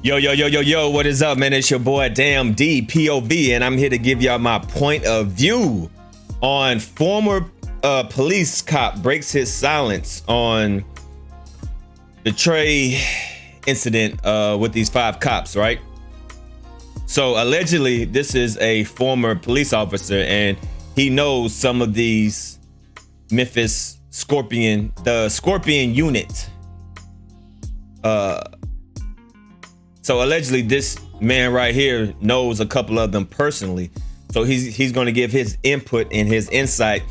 Yo, what is up, man? It's your boy Damn D POV, and I'm here to give y'all my point of view on former police cop breaks his silence on the Trey incident with these 5 cops, right? So allegedly, this is a former police officer, and he knows some of these Memphis the Scorpion unit. So allegedly, this man right here knows a couple of them personally. So he's going to give his input and his insight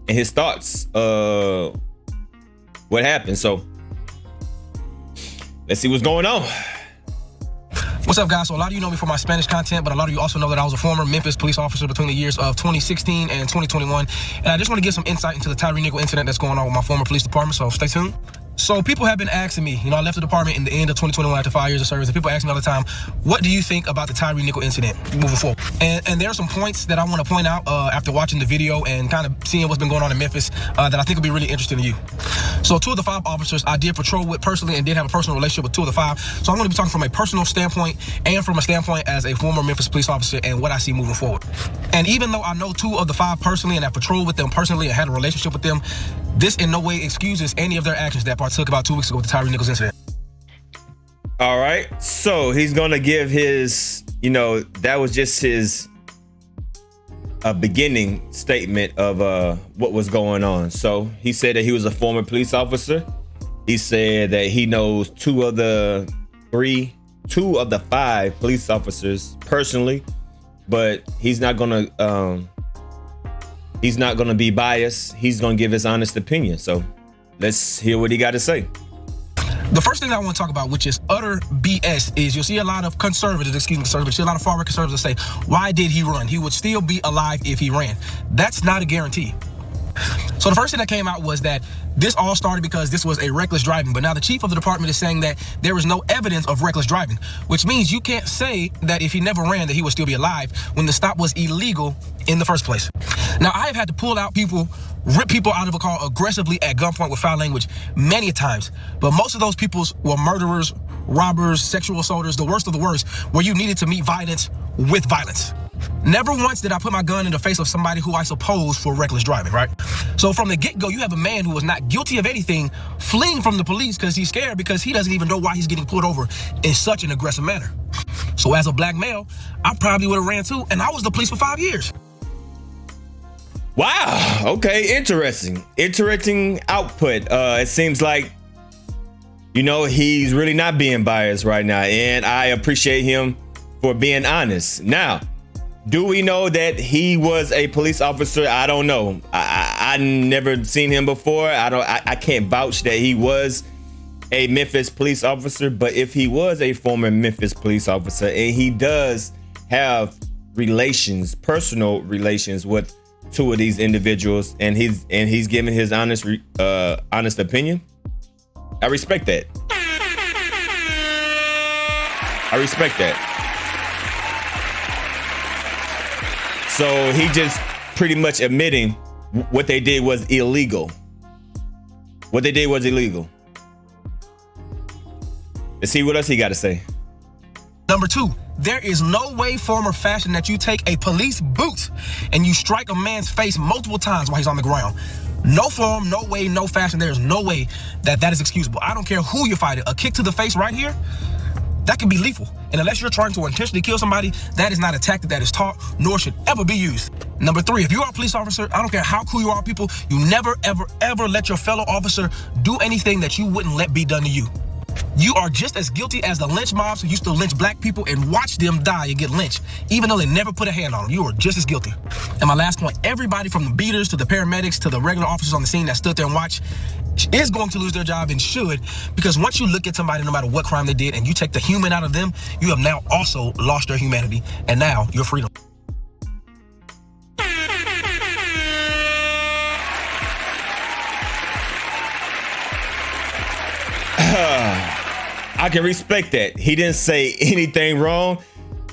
and his thoughts. What happened? So let's see what's going on. What's up, guys? So a lot of you know me for my Spanish content, but a lot of you also know that I was a former Memphis police officer between the years of 2016 and 2021. And I just want to give some insight into the Tyre incident that's going on with my former police department. So stay tuned. So people have been asking me, I left the department in the end of 2021 after 5 years of service, and people ask me all the time, what do you think about the Tyre incident moving forward? And there are some points that I want to point out after watching the video and kind of seeing what's been going on in Memphis that I think will be really interesting to you. So 2 of the 5 officers I did patrol with personally and did have a personal relationship with 2 of the 5. So I'm going to be talking from a personal standpoint and from a standpoint as a former Memphis police officer and what I see moving forward. And even though I know 2 of the 5 personally and I patrolled with them personally and had a relationship with them, this in no way excuses any of their actions that partook about 2 weeks ago with the Tyre incident. All right, so he's gonna give his, that was just his beginning statement of what was going on. So he said that he was a former police officer. He said that he knows 2 of the 5 police officers personally, but he's not gonna be biased. He's gonna give his honest opinion. So let's hear what he got to say. The first thing I want to talk about, which is utter BS, is you'll see a lot of conservatives, see a lot of far-right conservatives say, why did he run? He would still be alive if he ran. That's not a guarantee. So the first thing that came out was that this all started because this was a reckless driving. But now the chief of the department is saying that there is no evidence of reckless driving, which means you can't say that if he never ran that he would still be alive when the stop was illegal in the first place. Now, I have had to pull out people, rip people out of a car aggressively at gunpoint with foul language many times. But most of those people were murderers, robbers, sexual assaulters, the worst of the worst, where you needed to meet violence with violence. Never once did I put my gun in the face of somebody who I suppose for reckless driving, right? So from the get-go, you have a man who was not guilty of anything fleeing from the police because he's scared because he doesn't even know why he's getting pulled over in such an aggressive manner. So as a black male, I probably would have ran too, and I was the police for 5 years. Wow. Okay. Interesting output. It seems like, he's really not being biased right now. And I appreciate him for being honest. Now, do we know that he was a police officer? I don't know. I never seen him before. I can't vouch that he was a Memphis police officer, but if he was a former Memphis police officer and he does have personal relations with 2 of these individuals, and he's giving his honest opinion, I respect that. So he just pretty much admitting what they did was illegal. Let's see what else he got to say. Number 2, there is no way, form, or fashion that you take a police boot and you strike a man's face multiple times while he's on the ground. No form, no way, no fashion. There is no way that is excusable. I don't care who you're fighting. A kick to the face right here, that can be lethal. And unless you're trying to intentionally kill somebody, that is not a tactic that is taught, nor should ever be used. Number 3, if you are a police officer, I don't care how cool you are, people, you never, ever, ever let your fellow officer do anything that you wouldn't let be done to you. You are just as guilty as the lynch mobs who used to lynch black people and watch them die and get lynched, even though they never put a hand on them. You are just as guilty. And my last point, everybody from the beaters to the paramedics to the regular officers on the scene that stood there and watched is going to lose their job and should, because once you look at somebody, no matter what crime they did, and you take the human out of them, you have now also lost their humanity, and now your freedom. I can respect that. He didn't say anything wrong.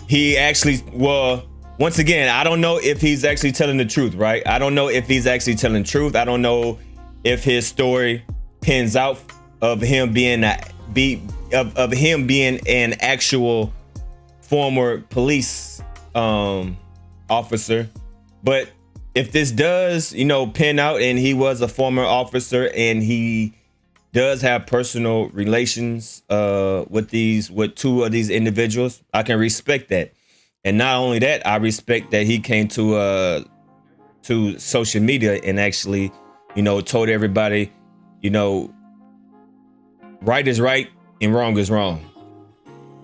He actually, once again, I don't know if he's actually telling the truth, right? I don't know if he's actually telling the truth. I don't know if his story pans out of him being of him being an actual former police officer. But if this does, pan out and he was a former officer and he does have personal relations with two of these individuals, I can respect that. And not only that, I respect that he came to social media and actually, told everybody, right is right and wrong is wrong.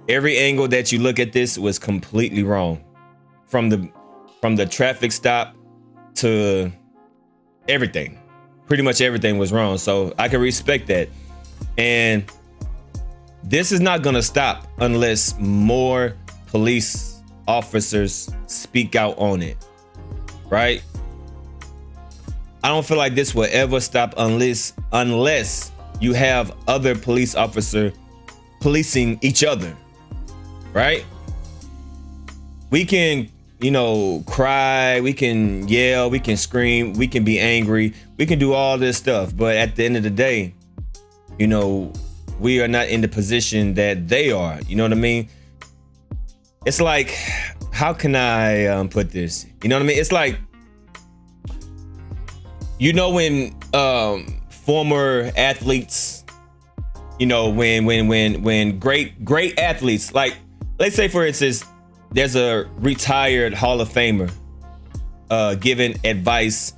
Every angle that you look at this was completely wrong. From the traffic stop to everything. Pretty much everything was wrong. So I can respect that. And this is not gonna stop unless more police officers speak out on it, right? I don't feel like this will ever stop unless you have other police officer policing each other, right? We can, cry, we can yell, we can scream, we can be angry, we can do all this stuff. But at the end of the day, we are not in the position that they are. You know what I mean? It's like, how can I put this? You know what I mean? It's like, when former athletes, when great athletes, like, let's say for instance, there's a retired Hall of Famer giving advice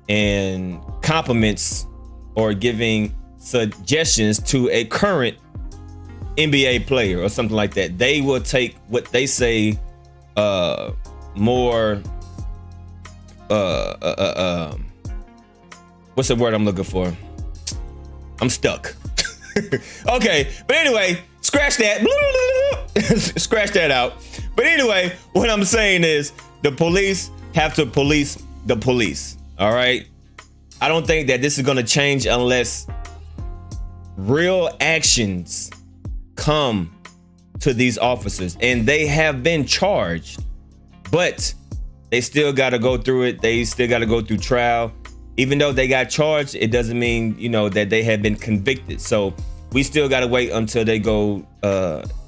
and compliments or giving suggestions to a current NBA player or something like that. They will take what they say more what's the word I'm looking for? I'm stuck. Okay, but anyway, scratch that. Scratch that out. But anyway, what I'm saying is the police have to police the police. All right. I don't think that this is going to change unless real actions come to these officers, and they have been charged, but they still got to go through it. They still got to go through trial. Even though they got charged, it doesn't mean, that they have been convicted. So we still got to wait until they go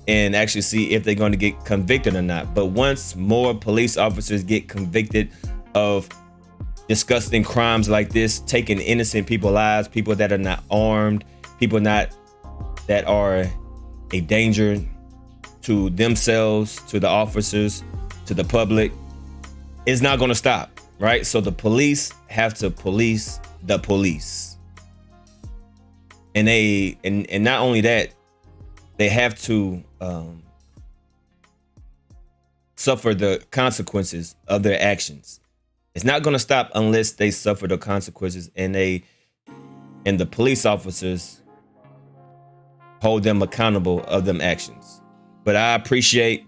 and actually see if they're going to get convicted or not. But once more police officers get convicted of disgusting crimes like this, taking innocent people's lives, people that are not armed, people that are a danger to themselves, to the officers, to the public, it's not going to stop, right? So the police have to police the police. And and not only that, they have to suffer the consequences of their actions. It's not going to stop unless they suffer the consequences and the police officers hold them accountable of them actions. But I appreciate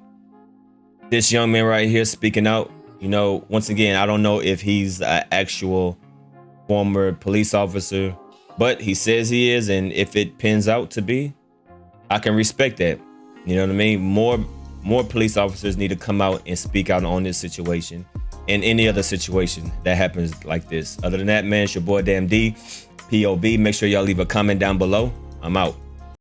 this young man right here speaking out. Once again, I don't know if he's an actual former police officer, but he says he is. And if it pans out to be, I can respect that. You know what I mean? More police officers need to come out and speak out on this situation and any other situation that happens like this. Other than that, man, it's your boy Damn D, POV. Make sure y'all leave a comment down below. I'm out.